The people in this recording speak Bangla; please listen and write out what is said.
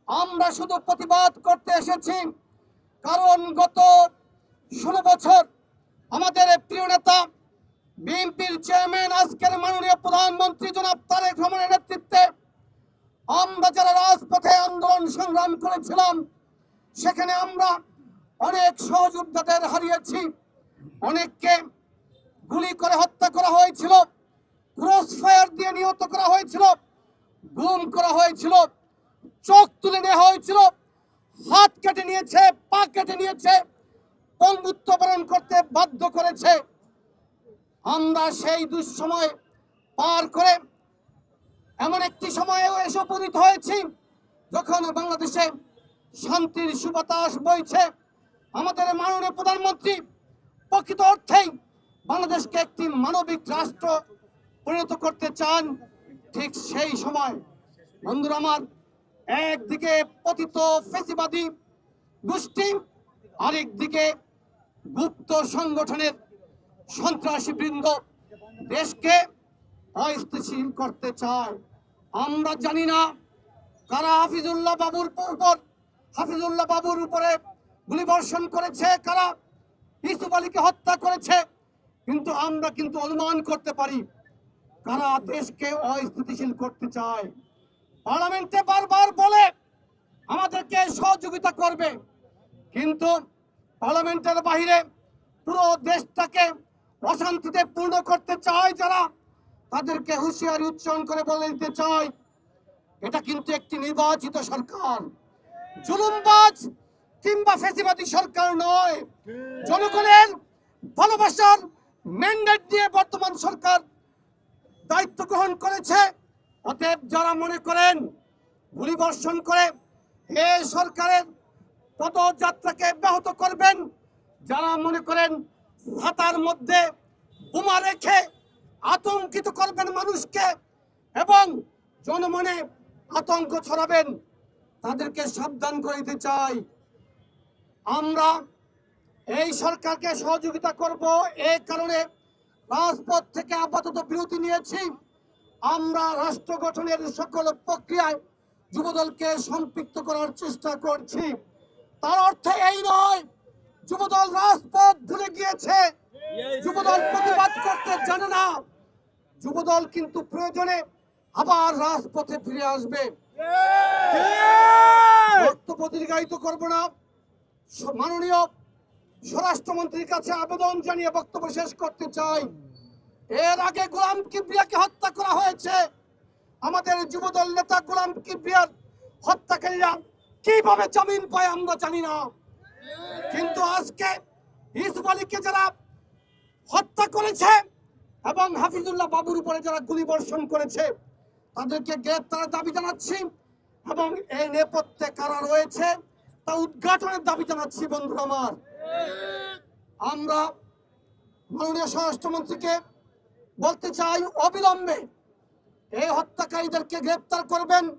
আমরা শুধু প্রতিবাদ করতে এসেছি, কারণ গত 16 বছর আমাদের প্রিয় নেতা বিএনপির চেয়ারম্যান আজকের মাননীয় প্রধানমন্ত্রী জনাব তারেক রহমানের নেতৃত্বে আমরা যারা রাজপথে আন্দোলন সংগ্রাম করেছিলাম, সেখানে আমরা অনেক সহযোদ্ধাদের হারিয়েছি। অনেককে গুলি করে হত্যা করা হয়েছিল, ক্রস ফায়ার দিয়ে নিহত করা হয়েছিল, গুম করা হয়েছিল, চোখ তুলে নেওয়া হয়েছিল, হাত কেটে নিয়েছে, পা কেটে নিয়েছে, পঙ্গুত্ব বরণ করতে বাধ্য করেছে। আমরা সেই দুঃসময় পার করে এমন একটি সময়ে এসে উপনীত হয়েছি যখন বাংলাদেশে শান্তির সুবাতাস বইছে। আমাদের মাননীয় প্রধানমন্ত্রী প্রকৃত অর্থেই বাংলাদেশকে একটি মানবিক রাষ্ট্র পরিণত করতে চান। ঠিক সেই সময় বন্ধুরা আমার, একদিকে পতিত ফ্যাসিবাদী গোষ্ঠী, আরেকদিকে গুপ্ত সংগঠনের সন্ত্রাসী বৃন্দ দেশকে অস্থিতিশীল করতে চায়। আমরা জানি না কারা হাফিজুল্লাহ বাবুর উপরে গুলিবর্ষণ করেছে, কারা ইউসুফ আলীকে হত্যা করেছে, কিন্তু আমরা অনুমান করতে পারি কারা দেশকে অস্থিতিশীল করতে চায়। পার্লামেন্টে বারবার বলে আমাদেরকে সহযোগিতা করবে, কিন্তু পার্লামেন্টের বাইরে পুরো দেশটাকে অশান্তিতে পূর্ণ করতে চায় যারা, তাদেরকে হুঁশিয়ারি উচ্চারণ করে বলে দিতে চায় এটা কিন্তু একটি নির্বাচিত সরকার, জুলুমবাজ কিংবা ফ্যাসিবাদী সরকার নয়। জনগণের ভালোবাসার ম্যান্ডেট দিয়ে বর্তমান সরকার দায়িত্ব গ্রহণ করেছে। অতএব যারা মনে করেন গুলিবর্ষণ করে এই সরকারের পদযাত্রাকে ব্যাহত করবেন, যারা মনে করেন ছাতার মধ্যে বোমা রেখে আতঙ্কিত করবেন মানুষকে এবং জনমনে আতঙ্ক ছড়াবেন, তাদেরকে সাবধান করে দিতে চাই। আমরা এই সরকারকে সহযোগিতা করব, এই কারণে রাজপথ থেকে আপাতত বিরতি নিয়েছি। আমরা রাষ্ট্র গঠনের সকল প্রক্রিয়ায় যুবদলকে সম্পৃক্ত করার চেষ্টা করছি। তার অর্থ এই নয় যুবদল রাজপথ ভুলে গিয়েছে, যুবদল প্রতিবাদ করতে জানে না। যুবদল কিন্তু প্রয়োজনে আবার রাজপথে ফিরে আসবে। বক্তব্য দীর্ঘায়িত করব না, মাননীয় স্বরাষ্ট্রমন্ত্রীর কাছে আবেদন জানিয়ে বক্তব্য শেষ করতে চাই। এর আগে গোলাম কিবরিয়াকে হত্যা করা হয়েছে। আমাদের যুবদল নেতা গোলাম কিবরিয়ার হত্যাকারীরা কিভাবে জামিন পায় আমরা জানি না, কিন্তু আজকে ইউসুফ আলীকে যারা হত্যা করেছে এবং হাফিজুল্লাহ বাবুর উপরে যারা গুলিবর্ষণ করেছে তাদেরকে গ্রেপ্তারের দাবি জানাচ্ছি এবং এই নেপথ্যে কারা রয়েছে তা উদ্ঘাটনের দাবি জানাচ্ছি। বন্ধুরা আমার, আমরা মাননীয় স্বরাষ্ট্রমন্ত্রীকে বলতে চাই অবিলম্বে এই হত্যাকারীদেরকে গ্রেপ্তার করবেন।